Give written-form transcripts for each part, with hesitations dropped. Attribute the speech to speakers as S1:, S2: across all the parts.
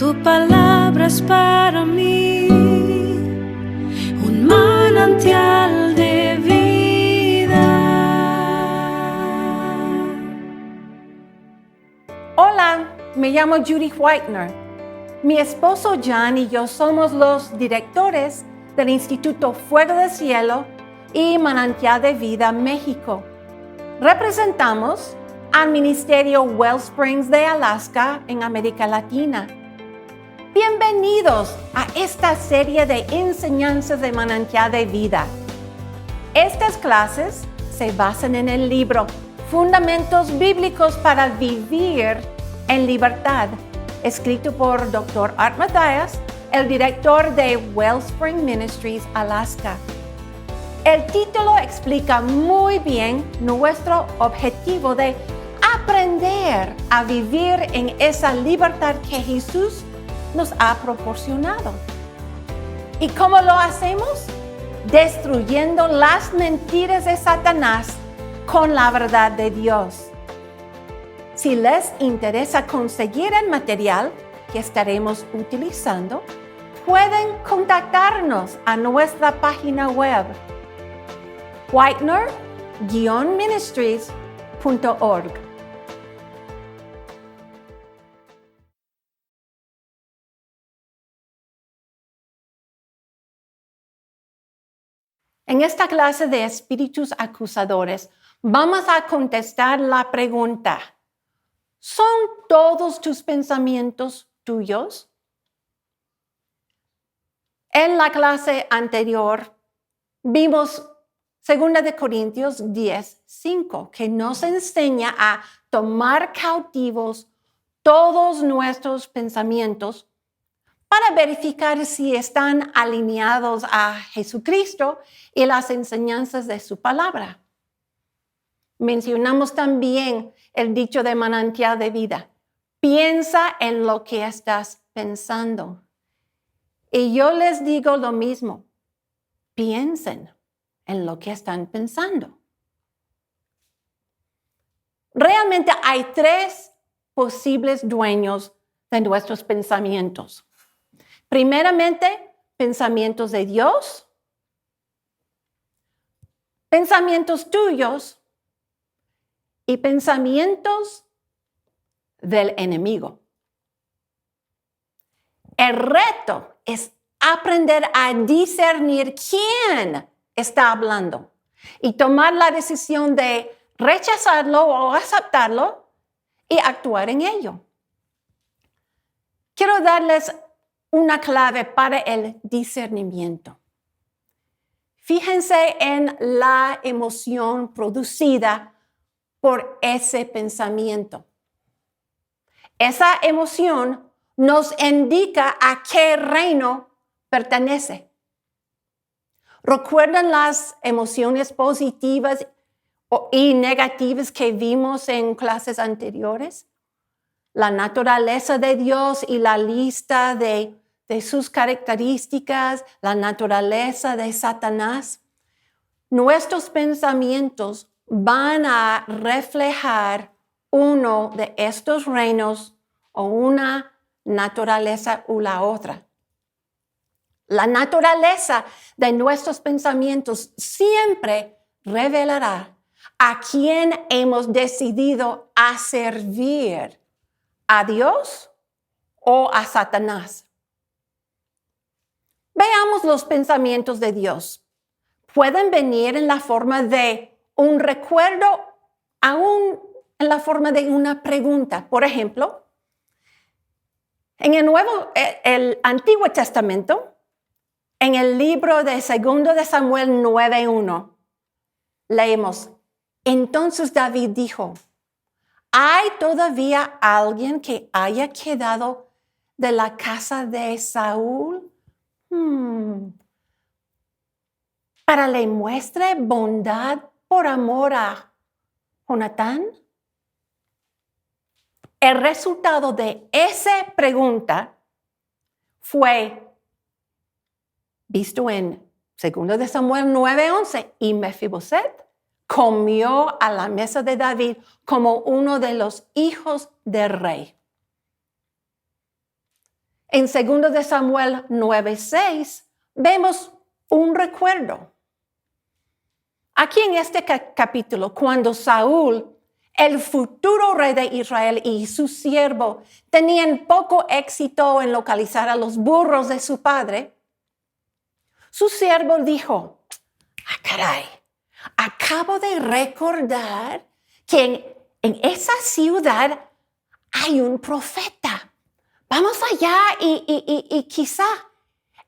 S1: Tu palabra es para mí un manantial de vida.
S2: Hola, me llamo Judy Whitener. Mi esposo John y yo somos los directores del Instituto Fuego del Cielo y Manantial de Vida México. Representamos al Ministerio Wellsprings de Alaska en América Latina. Bienvenidos a esta serie de enseñanzas de Manantial de Vida. Estas clases se basan en el libro Fundamentos Bíblicos para Vivir en Libertad, escrito por Dr. Art Mathias, el director de Wellspring Ministries, Alaska. El título explica muy bien nuestro objetivo de aprender a vivir en esa libertad que Jesús nos ha proporcionado. ¿Y cómo lo hacemos? Destruyendo las mentiras de Satanás con la verdad de Dios. Si les interesa conseguir el material que estaremos utilizando, pueden contactarnos a nuestra página web whitener-ministries.org. En esta clase de espíritus acusadores, vamos a contestar la pregunta: ¿son todos tus pensamientos tuyos? En la clase anterior vimos 2 Corintios 10:5, que nos enseña a tomar cautivos todos nuestros pensamientos para verificar si están alineados a Jesucristo y las enseñanzas de su palabra. Mencionamos también el dicho de Manantial de Vida: piensa en lo que estás pensando. Y yo les digo lo mismo: piensen en lo que están pensando. Realmente hay 3 posibles dueños de nuestros pensamientos. Primeramente, pensamientos de Dios, pensamientos tuyos y pensamientos del enemigo. El reto es aprender a discernir quién está hablando y tomar la decisión de rechazarlo o aceptarlo y actuar en ello. Quiero darles una clave para el discernimiento. Fíjense en la emoción producida por ese pensamiento. Esa emoción nos indica a qué reino pertenece. ¿Recuerdan las emociones positivas y negativas que vimos en clases anteriores? La naturaleza de Dios y la lista de sus características, la naturaleza de Satanás. Nuestros pensamientos van a reflejar uno de estos reinos o una naturaleza u la otra. La naturaleza de nuestros pensamientos siempre revelará a quién hemos decidido a servir, a Dios o a Satanás. Veamos los pensamientos de Dios. Pueden venir en la forma de un recuerdo, aún en la forma de una pregunta. Por ejemplo, en el Antiguo Testamento, en el libro de 2 de Samuel 9:1, leemos: entonces David dijo: ¿hay todavía alguien que haya quedado de la casa de Saúl para le muestre bondad por amor a Jonatán? El resultado de esa pregunta fue visto en 2 de Samuel 9:11, y Mefiboset comió a la mesa de David como uno de los hijos del rey. En 2 de Samuel 9:6 vemos un recuerdo. Aquí en este capítulo, cuando Saúl, el futuro rey de Israel, y su siervo tenían poco éxito en localizar a los burros de su padre, su siervo dijo, caray, acabo de recordar que en esa ciudad hay un profeta. Vamos allá y quizá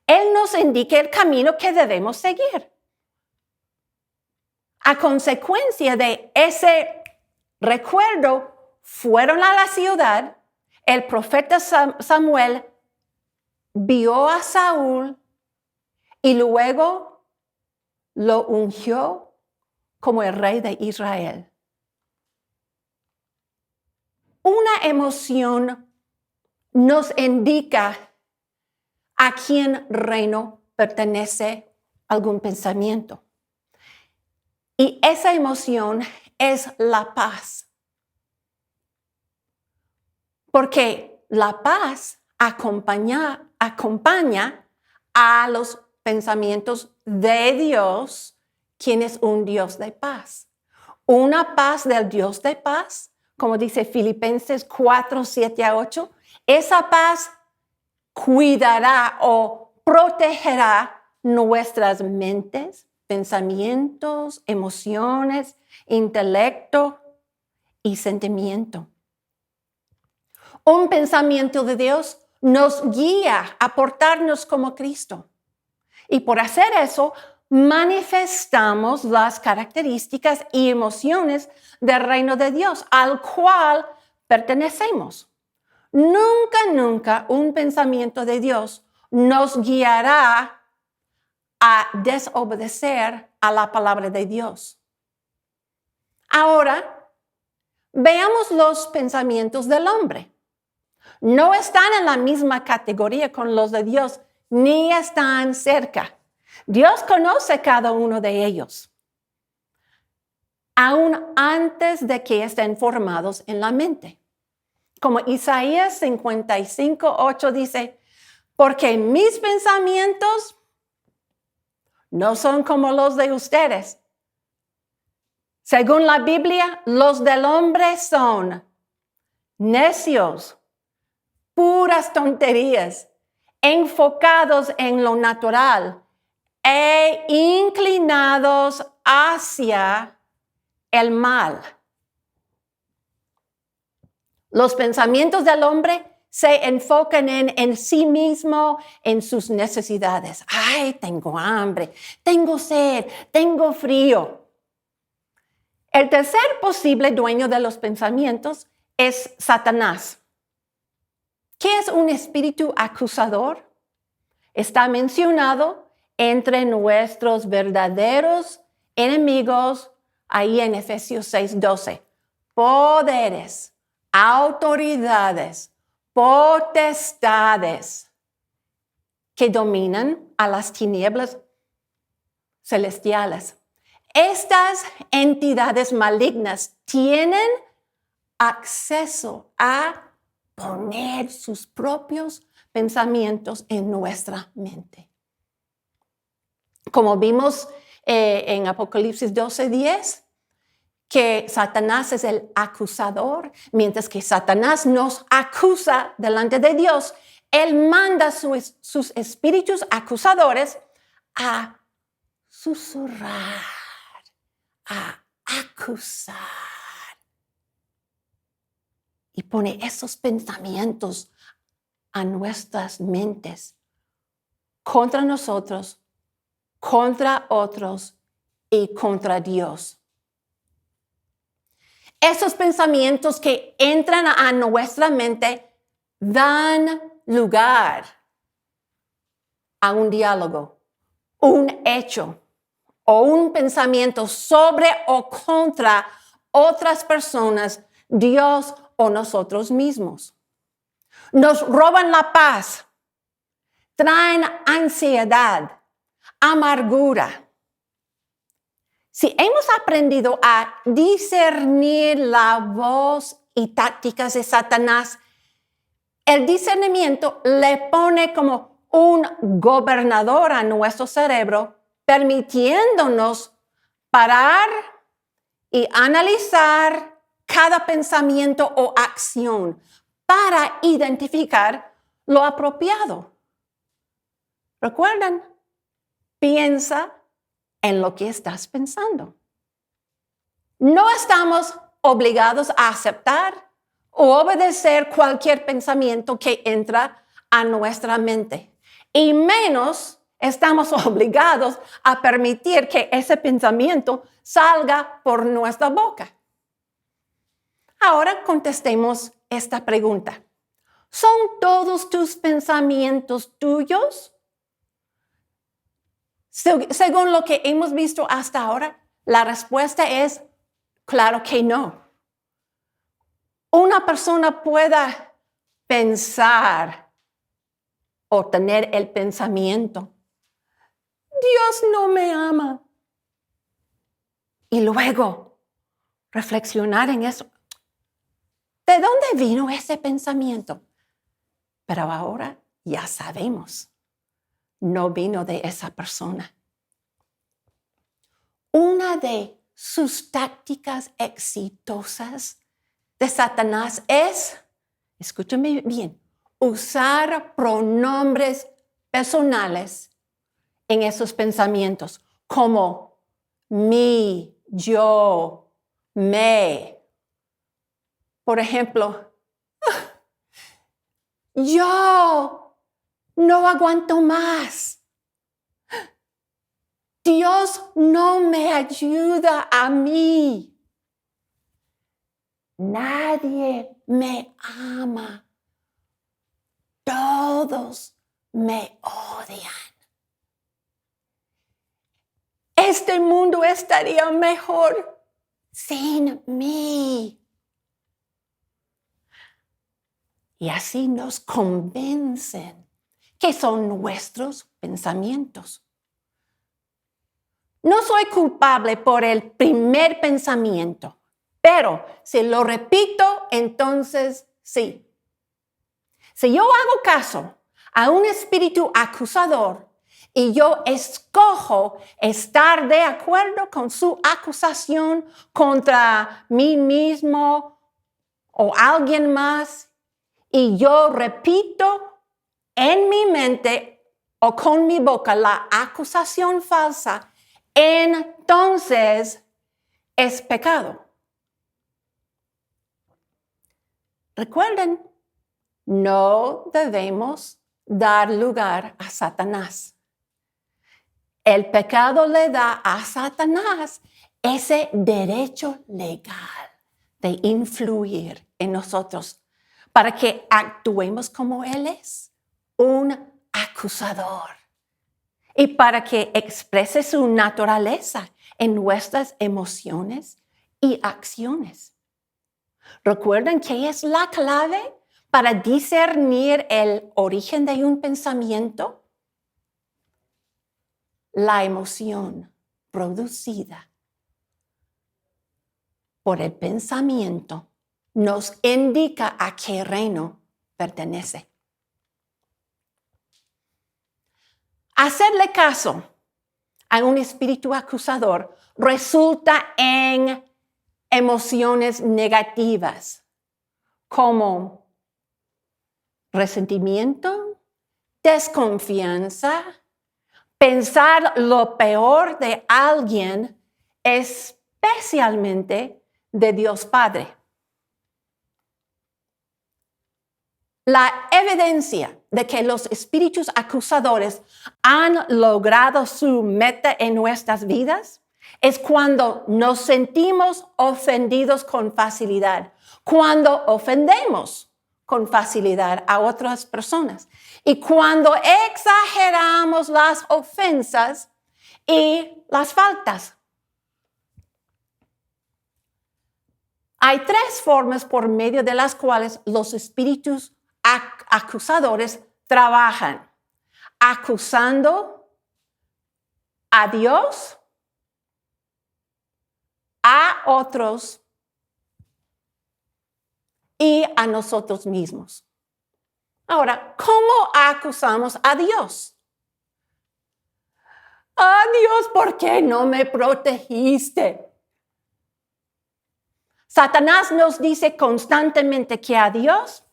S2: él nos indique el camino que debemos seguir. A consecuencia de ese recuerdo, fueron a la ciudad. El profeta Samuel vio a Saúl y luego lo ungió como el rey de Israel. Una emoción nos indica a quién reino pertenece algún pensamiento. Y esa emoción es la paz. Porque la paz acompaña a los pensamientos de Dios, quien es un Dios de paz. Una paz del Dios de paz, como dice Filipenses 4:7-8, esa paz cuidará o protegerá nuestras mentes, pensamientos, emociones, intelecto y sentimiento. Un pensamiento de Dios nos guía a portarnos como Cristo. Y por hacer eso, manifestamos las características y emociones del reino de Dios, al cual pertenecemos. Nunca un pensamiento de Dios nos guiará a desobedecer a la palabra de Dios. Ahora, veamos los pensamientos del hombre. No están en la misma categoría con los de Dios, ni están cerca. Dios conoce cada uno de ellos, aún antes de que estén formados en la mente. Como Isaías 55:8 dice, porque mis pensamientos no son como los de ustedes. Según la Biblia, los del hombre son necios, puras tonterías, enfocados en lo natural e inclinados hacia el mal. Los pensamientos del hombre se enfocan en sí mismo, en sus necesidades. Ay, tengo hambre, tengo sed, tengo frío. El tercer posible dueño de los pensamientos es Satanás. ¿Qué es un espíritu acusador? Está mencionado entre nuestros verdaderos enemigos ahí en Efesios 6:12. Poderes, autoridades, potestades que dominan a las tinieblas celestiales. Estas entidades malignas tienen acceso a poner sus propios pensamientos en nuestra mente. Como vimos en Apocalipsis 12:10, que Satanás es el acusador, mientras que Satanás nos acusa delante de Dios, él manda sus espíritus acusadores a susurrar, a acusar. Y pone esos pensamientos a nuestras mentes contra nosotros, contra otros y contra Dios. Esos pensamientos que entran a nuestra mente dan lugar a un diálogo, un hecho o un pensamiento sobre o contra otras personas, Dios o nosotros mismos. Nos roban la paz, traen ansiedad, amargura. Si hemos aprendido a discernir la voz y tácticas de Satanás, El discernimiento le pone como un gobernador a nuestro cerebro, permitiéndonos parar y analizar cada pensamiento o acción para identificar lo apropiado. ¿Recuerdan? Piensa en lo que estás pensando. No estamos obligados a aceptar o obedecer cualquier pensamiento que entra a nuestra mente. Y menos estamos obligados a permitir que ese pensamiento salga por nuestra boca. Ahora contestemos esta pregunta. ¿Son todos tus pensamientos tuyos? Según lo que hemos visto hasta ahora, la respuesta es claro que no. Una persona pueda pensar o tener el pensamiento, Dios no me ama. Y luego reflexionar en eso. ¿De dónde vino ese pensamiento? Pero ahora ya sabemos, no vino de esa persona. Una de sus tácticas exitosas de Satanás es, escúchame bien, usar pronombres personales en esos pensamientos, como mi, yo, me. Por ejemplo, yo no aguanto más. Dios no me ayuda a mí. Nadie me ama. Todos me odian. Este mundo estaría mejor sin mí. Y así nos convencen que son nuestros pensamientos. No soy culpable por el primer pensamiento, pero si lo repito, entonces sí. Si yo hago caso a un espíritu acusador y yo escojo estar de acuerdo con su acusación contra mí mismo o alguien más, y yo repito en mi mente o con mi boca la acusación falsa, entonces es pecado. Recuerden, no debemos dar lugar a Satanás. El pecado le da a Satanás ese derecho legal de influir en nosotros para que actuemos como Él es, un acusador, y para que exprese su naturaleza en nuestras emociones y acciones. ¿Recuerdan qué es la clave para discernir el origen de un pensamiento? La emoción producida por el pensamiento nos indica a qué reino pertenece. Hacerle caso a un espíritu acusador resulta en emociones negativas como resentimiento, desconfianza, pensar lo peor de alguien, especialmente de Dios Padre. La evidencia de que los espíritus acusadores han logrado su meta en nuestras vidas es cuando nos sentimos ofendidos con facilidad, cuando ofendemos con facilidad a otras personas y cuando exageramos las ofensas y las faltas. Hay tres formas por medio de las cuales los espíritus acusadores trabajan: acusando a Dios, a otros y a nosotros mismos. Ahora, ¿cómo acusamos a Dios? Ah, Dios, ¿por qué no me protegiste? Satanás nos dice constantemente que a Dios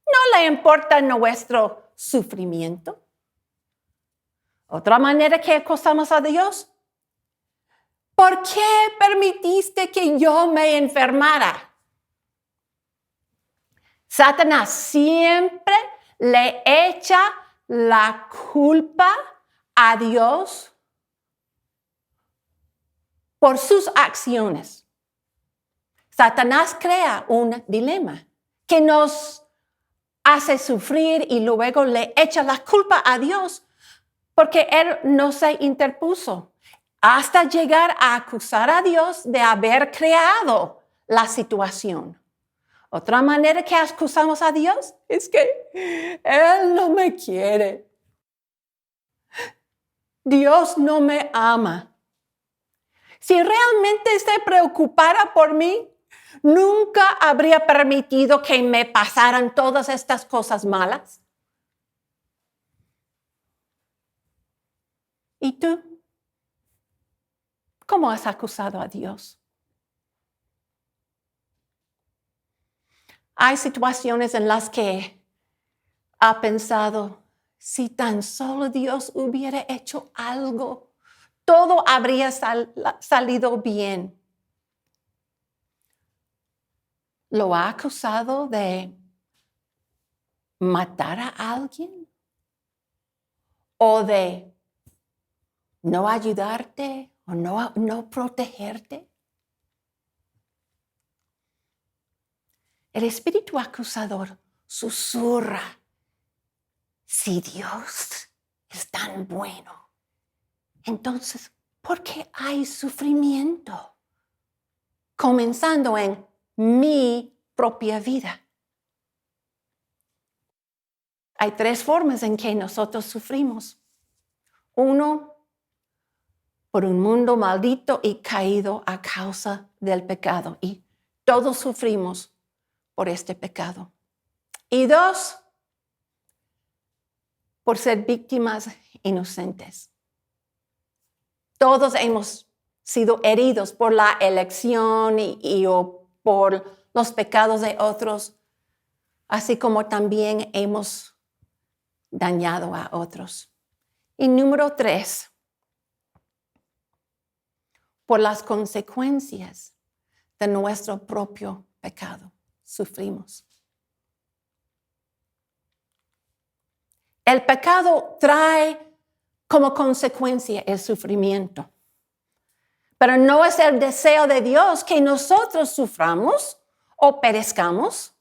S2: no le importa nuestro sufrimiento. Otra manera que acusamos a Dios: ¿por qué permitiste que yo me enfermara? Satanás siempre le echa la culpa a Dios por sus acciones. Satanás crea un dilema que nos hace sufrir y luego le echa la culpa a Dios porque Él no se interpuso, hasta llegar a acusar a Dios de haber creado la situación. Otra manera que acusamos a Dios es que Él no me quiere. Dios no me ama. Si realmente se preocupara por mí, nunca habría permitido que me pasaran todas estas cosas malas. ¿Y tú? ¿Cómo has acusado a Dios? Hay situaciones en las que ha pensado, si tan solo Dios hubiera hecho algo, todo habría salido bien. ¿Lo ha acusado de matar a alguien? ¿O de no ayudarte o no protegerte? El espíritu acusador susurra: si Dios es tan bueno, entonces, ¿por qué hay sufrimiento? Comenzando en mi propia vida. Hay 3 formas en que nosotros sufrimos. 1, por un mundo maldito y caído a causa del pecado. Y todos sufrimos por este pecado. Y 2, por ser víctimas inocentes. Todos hemos sido heridos por la elección o por los pecados de otros, así como también hemos dañado a otros. Y número 3, por las consecuencias de nuestro propio pecado, sufrimos. El pecado trae como consecuencia el sufrimiento. Pero no es el deseo de Dios que nosotros suframos o perezcamos.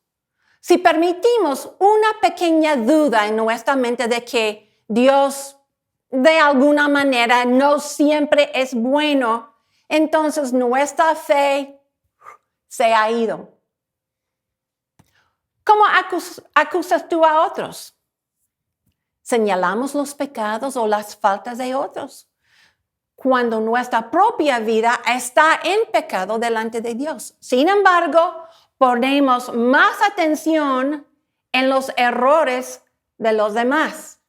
S2: Si permitimos una pequeña duda en nuestra mente de que Dios de alguna manera no siempre es bueno, entonces nuestra fe se ha ido. ¿Cómo acusas tú a otros? ¿Señalamos los pecados o las faltas de otros cuando nuestra propia vida está en pecado delante de Dios? Sin embargo, ponemos más atención en los errores de los demás.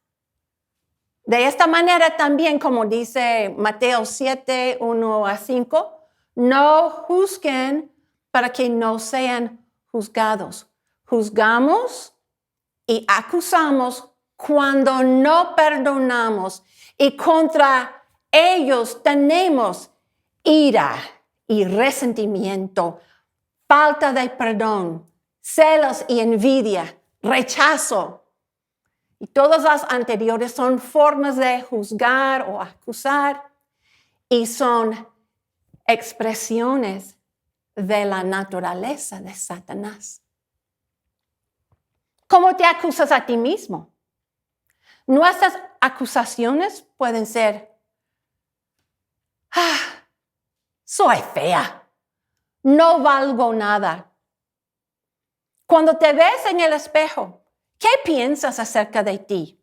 S2: De esta manera también, como dice Mateo 7, 1-5, no juzguen para que no sean juzgados. Juzgamos y acusamos cuando no perdonamos, y contra ellos tenemos ira y resentimiento, falta de perdón, celos y envidia, rechazo. Y todas las anteriores son formas de juzgar o acusar y son expresiones de la naturaleza de Satanás. ¿Cómo te acusas a ti mismo? Nuestras acusaciones pueden ser: soy fea, no valgo nada. Cuando te ves en el espejo, ¿qué piensas acerca de ti?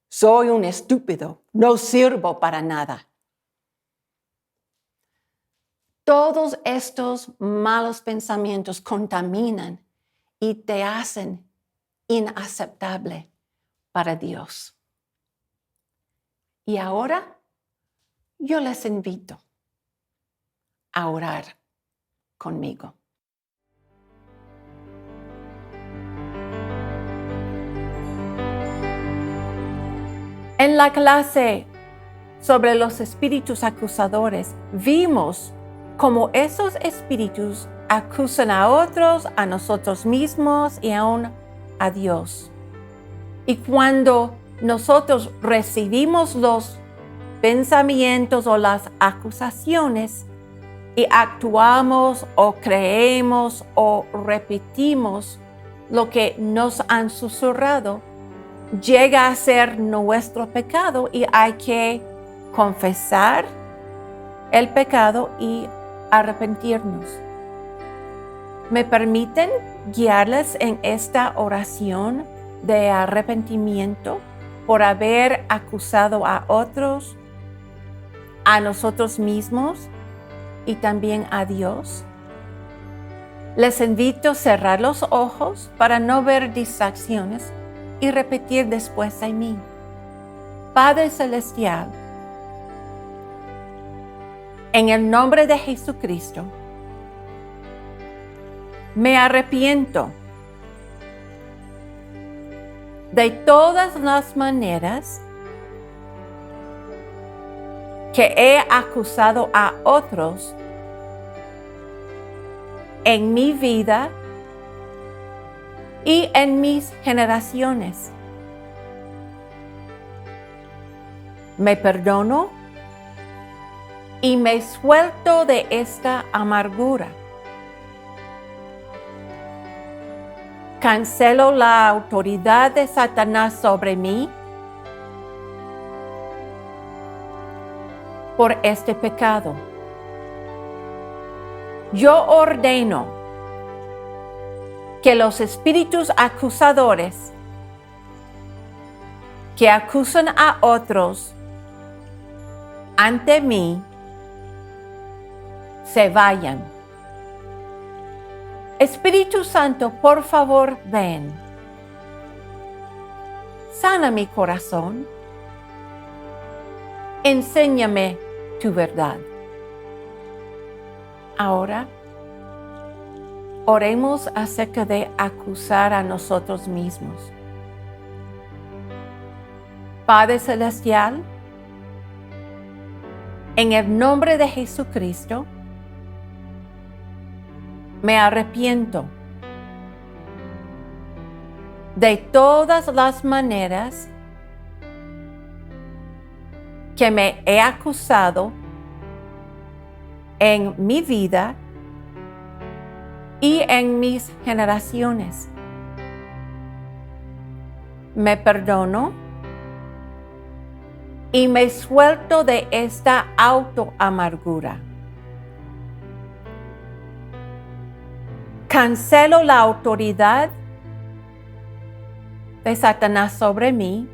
S2: Soy un estúpido, no sirvo para nada. Todos estos malos pensamientos contaminan y te hacen inaceptable para Dios. Y ahora yo les invito a orar conmigo. En la clase sobre los espíritus acusadores, vimos cómo esos espíritus acusan a otros, a nosotros mismos y aún a Dios. Y cuando nosotros recibimos los pensamientos o las acusaciones y actuamos o creemos o repetimos lo que nos han susurrado, llega a ser nuestro pecado y hay que confesar el pecado y arrepentirnos. ¿Me permiten guiarles en esta oración de arrepentimiento por haber acusado a otros, a nosotros mismos y también a Dios? Les invito a cerrar los ojos para no ver distracciones y repetir después de mí. Padre Celestial, en el nombre de Jesucristo, me arrepiento de todas las maneras que he acusado a otros en mi vida y en mis generaciones. Me perdono y me suelto de esta amargura. Cancelo la autoridad de Satanás sobre mí por este pecado. Yo ordeno que los espíritus acusadores que acusan a otros ante mí se vayan. Espíritu Santo, por favor, ven. Sana mi corazón. Enséñame tu verdad. Ahora, oremos acerca de acusar a nosotros mismos. Padre Celestial, en el nombre de Jesucristo, me arrepiento de todas las maneras que me he acusado en mi vida y en mis generaciones. Me perdono y me suelto de esta autoamargura. Cancelo la autoridad de Satanás sobre mí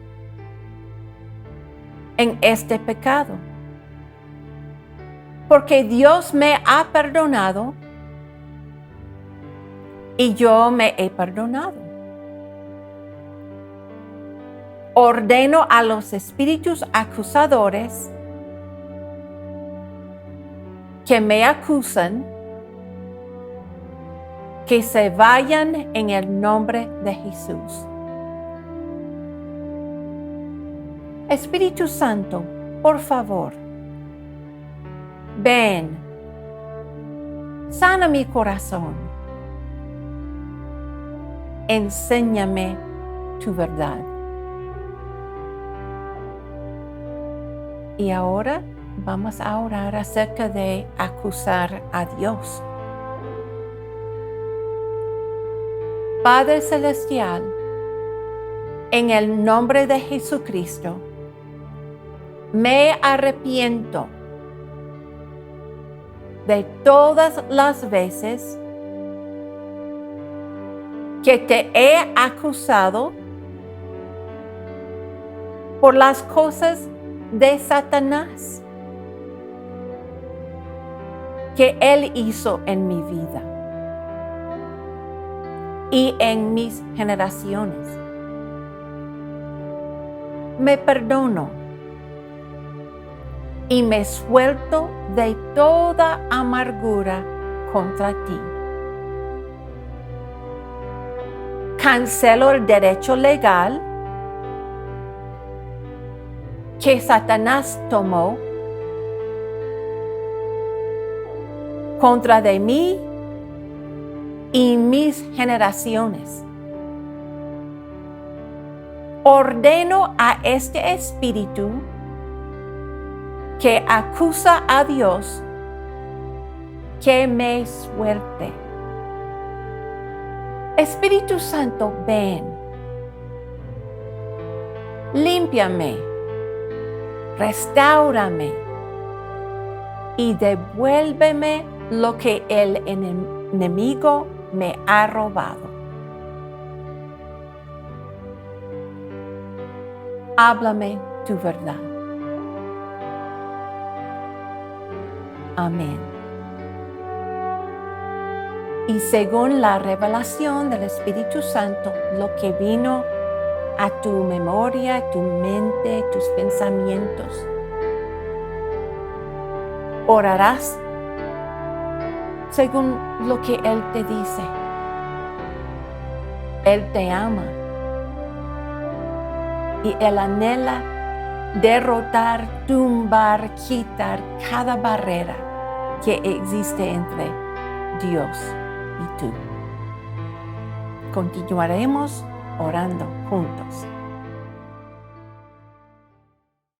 S2: en este pecado, porque Dios me ha perdonado y yo me he perdonado. Ordeno a los espíritus acusadores que me acusan que se vayan en el nombre de Jesús. Espíritu Santo, por favor, ven, sana mi corazón, enséñame tu verdad. Y ahora vamos a orar acerca de acusar a Dios. Padre Celestial, en el nombre de Jesucristo, me arrepiento de todas las veces que te he acusado por las cosas de Satanás que él hizo en mi vida. y en mis generaciones. Me perdono y me suelto de toda amargura contra ti. Cancelo el derecho legal que Satanás tomó contra de mí y mis generaciones. Ordeno a este espíritu que acusa a Dios que me suelte. Espíritu Santo, ven, límpiame, restáurame y devuélveme lo que el enemigo me ha robado. Háblame tu verdad. Amén. Y según la revelación del Espíritu Santo, lo que vino a tu memoria, tu mente, tus pensamientos, orarás según lo que Él te dice. Él te ama y Él anhela derrotar, tumbar, quitar cada barrera que existe entre Dios y tú. Continuaremos orando juntos.